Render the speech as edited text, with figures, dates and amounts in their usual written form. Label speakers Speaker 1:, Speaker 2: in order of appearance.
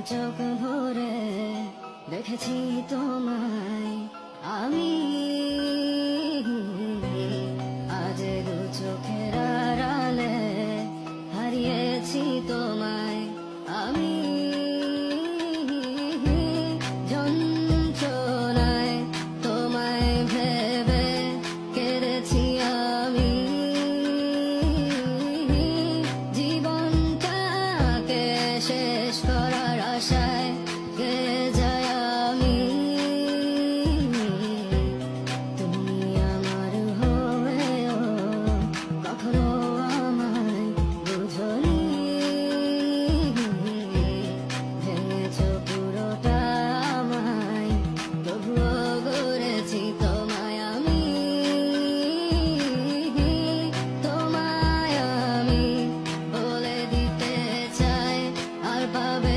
Speaker 1: চোখ ভরে দেখেছি তোমায় আমি, আজ দু চোখের আড়ালে হারিয়েছি তোমায় আমি। যন্ত্রণায় তোমায় ভেবে কেঁদেছি আমি, জীবনটাকে শেষ করার আশায় গেয়ে যায় আমি। তুমি আমার হয়েও কখনো আমায় বুঝনি, ভেঙেছ পুরোটা আমায়, তবুও গড়েছি তোমায় আমি। তোমায় আমি বলে দিতে চাই আর পাবে